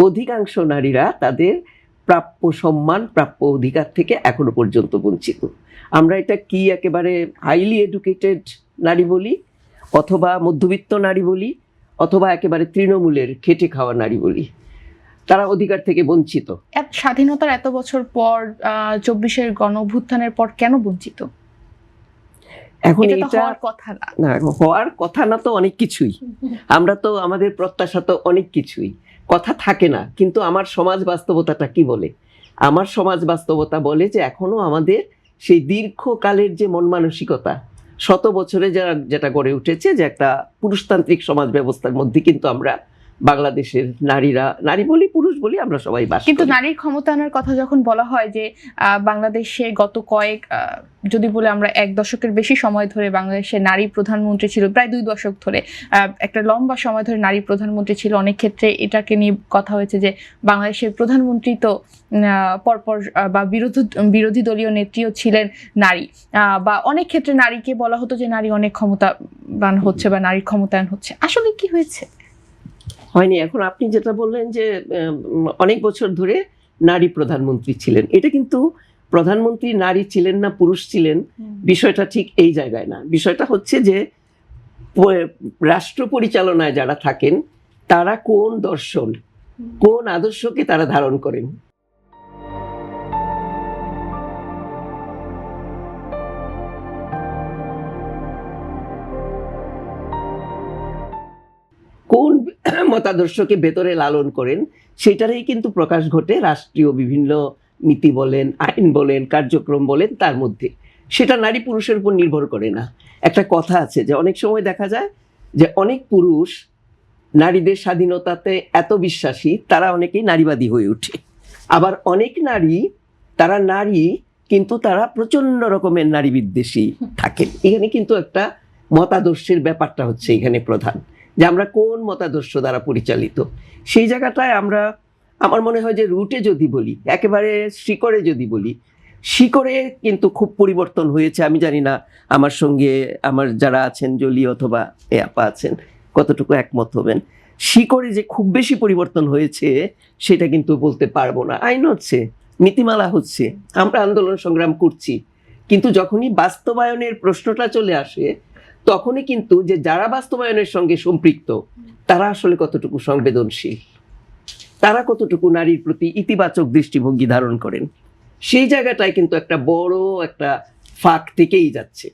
অধিকাংশ নারীরা তাদের প্রাপ্য সম্মান, প্রাপ্য অধিকার থেকে এখনো পর্যন্ত বঞ্চিত। আমরা এটা কি একেবারে হাইলি এডুকেটেড নারী বলি, অথবা মধ্যবিত্ত নারী বলি, অথবা একেবারে তৃণমূলের খেটে খাওয়া নারী বলি, তারা অধিকার থেকে বঞ্চিত। স্বাধীনতার এত বছর পর 24-এর গণঅভ্যুত্থানের পর কেন বঞ্চিত? এখন এটা তো এটা হওয়ার কথা না। না, হওয়ার কথা না তো অনেক কিছুই। আমরা তো আমাদের প্রত্যাশা তো অনেক কিছুই, কথা থাকে না। কিন্তু আমার সমাজ বাস্তবতাটা কি বলে? আমার সমাজ বাস্তবতা বলে যে এখনো আমাদের সেই দীর্ঘকালের যে মন মানসিকতা, শত বছরে যেটা গড়ে উঠেছে, যে একটা পুরুষতান্ত্রিক সমাজ ব্যবস্থার মধ্যে কিন্তু আমরা বাংলাদেশের নারীরা, নারী বলি পুরুষ বলি, আমরা সবাই বাস কিন্তু করি। নারীর ক্ষমতায়নের কথা যখন বলা হয় যে বাংলাদেশে গত কয়েক যদি বলে আমরা 1 দশকের বেশি সময় ধরে বাংলাদেশে নারী প্রধানমন্ত্রী ছিল, প্রায় 2 দশক ধরে একটা লম্বা সময় ধরে নারী প্রধানমন্ত্রী ছিল। অনেক ক্ষেত্রে এটাকে নিয়ে কথা হয়েছে যে বাংলাদেশের প্রধানমন্ত্রী তো পরপর বা বিরোধী দলীয় নেত্রীও ছিলেন নারী, বা অনেক ক্ষেত্রে নারীকে বলা হতো যে নারী অনেক ক্ষমতাবান হচ্ছে বা নারীর ক্ষমতায়ন হচ্ছে। আসলে কি হয়েছে? হয়নি। এখন আপনি যেটা বললেন যে অনেক বছর ধরে নারী প্রধানমন্ত্রী ছিলেন, এটা কিন্তু প্রধানমন্ত্রী নারী ছিলেন না পুরুষ ছিলেন, বিষয়টা ঠিক এই জায়গায় না। বিষয়টা হচ্ছে যে রাষ্ট্র পরিচালনায় যারা থাকেন তারা কোন দর্শন, কোন আদর্শকে তারা ধারণ করেন। কোন মতাদর্শকে ভেতরে লালন করেন, সেটারই কিন্তু প্রকাশ ঘটে রাষ্ট্রীয় বিভিন্ন নীতি বলেন, আইন বলেন, কার্যক্রম বলেন, তার মধ্যে। সেটা নারী পুরুষের উপর নির্ভর করে না। একটা কথা আছে যে অনেক সময় দেখা যায় যে অনেক পুরুষ নারীদের স্বাধীনতাতে এত বিশ্বাসী, তারা অনেকেই নারীবাদী হয়ে ওঠে। আবার অনেক নারী, তারা নারী কিন্তু তারা প্রচন্ড রকমের নারী বিদ্বেষী থাকেন। এখানে কিন্তু একটা মতাদর্শের ব্যাপারটা হচ্ছে এখানে প্রধান, যে আমরা কোন মতাদর্শ দ্বারা পরিচালিত। সেই জায়গাটায় আমরা, আমার মনে হয় যে রুটে যদি বলি, একেবারে শিকড়ে যদি বলি, শিকড়ে কিন্তু খুব পরিবর্তন হয়েছে। আমি জানি না আমার সঙ্গে আমার যারা আছেন, জলি অথবা এ আপা আছেন, কতটুকু একমত হবেন। শিকড়ে যে খুব বেশি পরিবর্তন হয়েছে সেটা কিন্তু বলতে পারবো না। আইন হচ্ছে, নীতিমালা হচ্ছে, আমরা আন্দোলন সংগ্রাম করছি, কিন্তু যখনই বাস্তবায়নের প্রশ্নটা চলে আসে, তখনই কিন্তু যে যারা বাস্তবায়নের সঙ্গে সম্পৃক্ত তারা আসলে কতটুকু সংবেদনশীল, তারা কতটুকু নারীর প্রতি ইতিবাচক দৃষ্টিভঙ্গি ধারণ করেন, সেই জায়গাটায় কিন্তু একটা বড় একটা ফাঁক থেকেই যাচ্ছে।